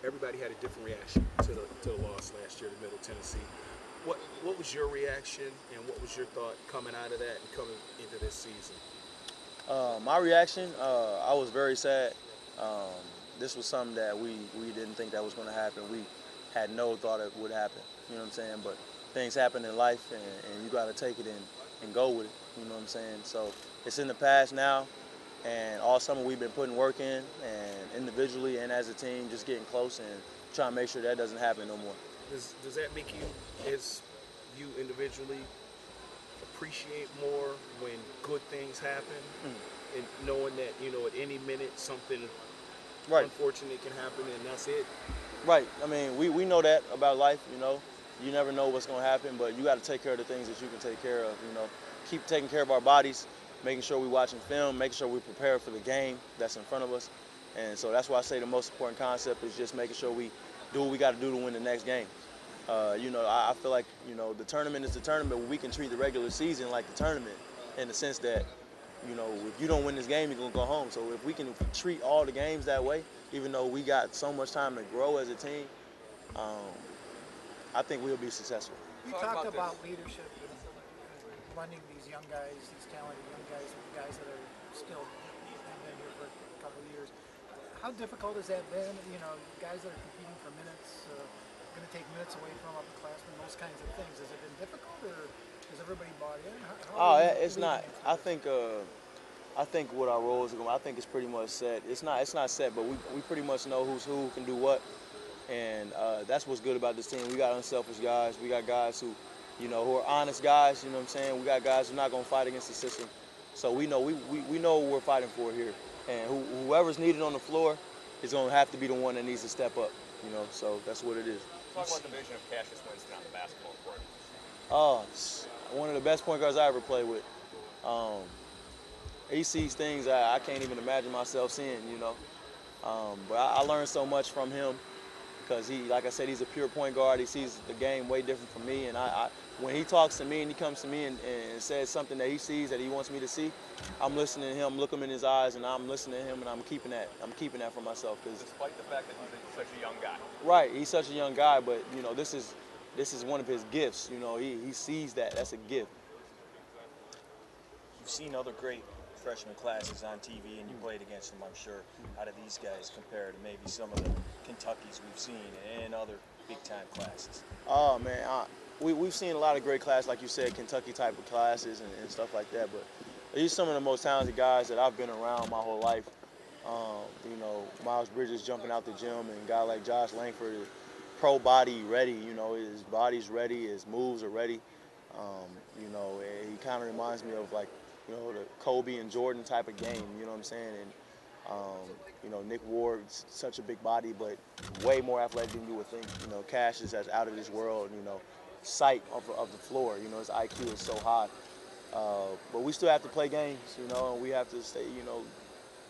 everybody had a different reaction to the loss last year to Middle Tennessee. What was your reaction, and what was your thought coming out of that and coming into this season? My reaction, I was very sad. Um, this was something that we didn't think that was going to happen. We had no thought it would happen. You know what I'm saying? But things happen in life, and you got to take it and go with it. You know what I'm saying? So it's in the past now, and all summer we've been putting work in, and individually and as a team, just getting close and trying to make sure that doesn't happen no more. Does that make you, as you individually, appreciate more when good things happen, and knowing that at any minute something Right. unfortunate can happen and that's it? Right. I mean, we know that about life, You never know what's going to happen, but you got to take care of the things that you can take care of. Keep taking care of our bodies, making sure we're watching film, making sure we prepare for the game that's in front of us. And so that's why I say the most important concept is just making sure we do what we got to do to win the next game. I feel like, the tournament is the tournament, but we can treat the regular season like the tournament in the sense that, if you don't win this game, you're going to go home. So if we treat all the games that way, even though we got so much time to grow as a team, um, I think we'll be successful. You talked about leadership and blending these young guys, these talented young guys, with guys that are still have been here for a couple of years. How difficult has that been? Guys that are competing for minutes, going to take minutes away from upperclassmen, those kinds of things. Has it been difficult, or has everybody bought in? It's not. I think what our roles are going. I think it's pretty much set. It's not set, but we pretty much know who's who can do what, and that's what's good about this team. We got unselfish guys. We got guys who are honest guys. You know what I'm saying? We got guys who are not going to fight against the system. So we know we know what we're fighting for here, and whoever's needed on the floor is going to have to be the one that needs to step up. So that's what it is. Talk about the vision of Cassius Winston on the basketball court. Oh, one of the best point guards I ever played with. He sees things I can't even imagine myself seeing. But I learned so much from him because like I said, he's a pure point guard. He sees the game way different from me, and when he talks to me and he comes to me and says something that he sees that he wants me to see, I'm listening to him, look him in his eyes, and I'm listening to him, and I'm keeping that for myself. Despite the fact that he's such a young guy. Right, he's such a young guy, but this is one of his gifts. He sees that. That's a gift. You've seen other great freshman classes on TV, and you played against them, I'm sure. How do these guys compare to maybe some of the Kentuckys we've seen and other big-time classes? Oh, man, we've seen a lot of great classes, like you said, Kentucky type of classes and stuff like that, but these are some of the most talented guys that I've been around my whole life. Miles Bridges jumping out the gym, and a guy like Josh Langford is pro body ready. His body's ready, his moves are ready. He kind of reminds me of the Kobe and Jordan type of game. You know what I'm saying? And Nick Ward's such a big body, but way more athletic than you would think. Cash is out of this world. Sight of the floor. His IQ is so high. But we still have to play games. And we have to stay.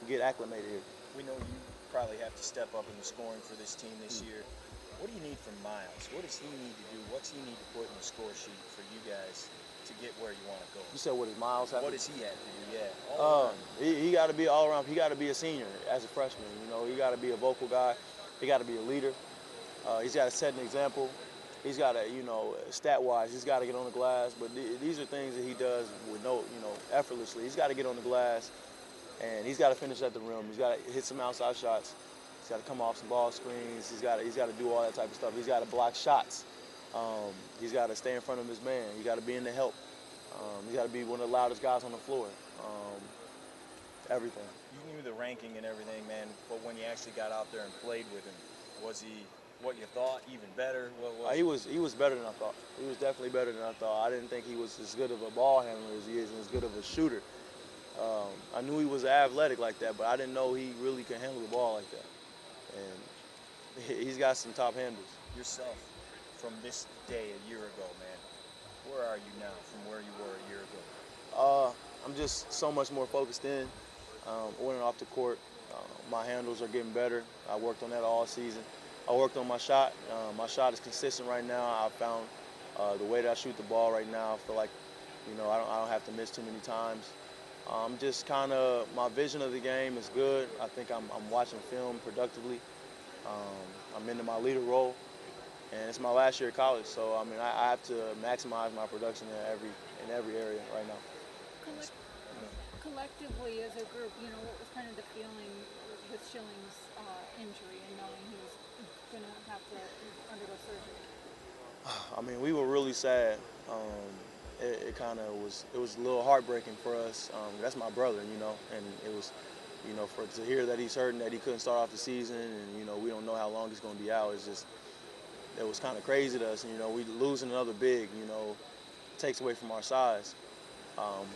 Get acclimated here. We know you probably have to step up in the scoring for this team this year. What do you need from Miles? What does he need to do? What's he need to put in the score sheet for you guys to get where you want to go? You said what does Miles have? What does he have to do? Yeah. He got to be all around. He got to be a senior as a freshman. He got to be a vocal guy. He got to be a leader. He's got to set an example. He's got to, stat-wise, he's got to get on the glass. But these are things that he does with effortlessly. He's got to get on the glass, and he's got to finish at the rim. He's got to hit some outside shots. He's got to come off some ball screens. He's got to do all that type of stuff. He's got to block shots. He's got to stay in front of his man. He's got to be in the help. He's got to be one of the loudest guys on the floor. Everything. You knew the ranking and everything, man, but when you actually got out there and played with him, was he what you thought, even better? He was better than I thought. He was definitely better than I thought. I didn't think he was as good of a ball handler as he is and as good of a shooter. I knew he was athletic like that, but I didn't know he really could handle the ball like that. And he's got some top handles. Yourself, from this day a year ago, man, where are you now from where you were a year ago? I'm just so much more focused in, on and off the court. My handles are getting better. I worked on that all season. I worked on my shot. My shot is consistent right now. I found the way that I shoot the ball right now, I feel like, I don't have to miss too many times. Just kind of, my vision of the game is good. I think I'm watching film productively. I'm into my leader role, and it's my last year of college. So I mean, I have to maximize my production in every area right now. Collect- Collectively, as a group, what was kind of the feeling with Schilling's injury and knowing he was going to have to undergo surgery? I mean, we were really sad. It kind of was. It was a little heartbreaking for us. That's my brother, and it was, for to hear that he's hurting, that he couldn't start off the season, and we don't know how long he's going to be out. It was kind of crazy to us. We losing another big, takes away from our size.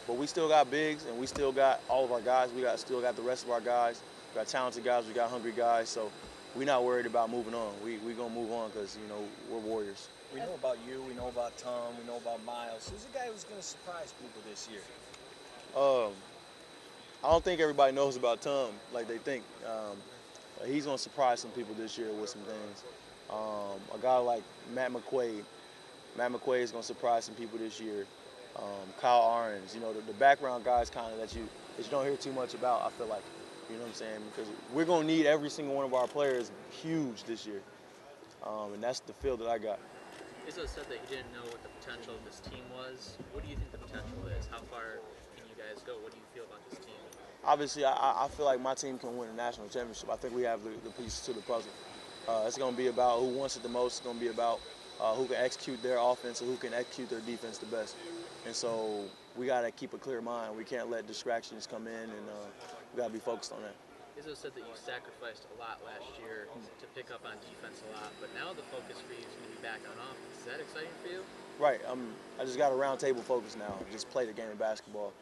But we still got bigs, and we still got all of our guys. Still got the rest of our guys. We got talented guys. We got hungry guys. So we're not worried about moving on. We gonna move on because we're warriors. We know about you, we know about Tom, we know about Miles. Who's the guy who's going to surprise people this year? I don't think everybody knows about Tom like they think. He's gonna surprise some people this year with some things. A guy like Matt McQuaid. Matt McQuaid is gonna surprise some people this year. Kyle Ahrens, the background guys kind of that you don't hear too much about, I feel like, what I'm saying? Because we're going to need every single one of our players huge this year. And that's the feel that I got. Izzo said that he didn't know what the potential of this team was. What do you think the potential is? How far can you guys go? What do you feel about this team? Obviously, I feel like my team can win a national championship. I think we have the pieces to the puzzle. It's going to be about who wants it the most. It's going to be about who can execute their offense and who can execute their defense the best. And so we got to keep a clear mind. We can't let distractions come in, and we got to be focused on that. Izzo said that you sacrificed a lot last year to pick up on defense a lot, but now the focus for you is going to be back on offense. Is that exciting for you? Right. I just got a round table focus now. Just play the game of basketball.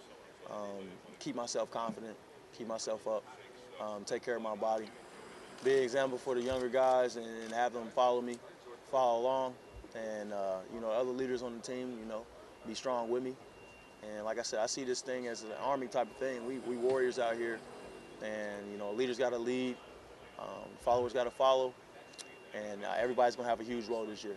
Keep myself confident. Keep myself up. Take care of my body. Be an example for the younger guys and have them follow me, follow along. And, other leaders on the team, be strong with me. And like I said, I see this thing as an army type of thing. We warriors out here. And, leaders got to lead. Followers got to follow. And everybody's going to have a huge role this year.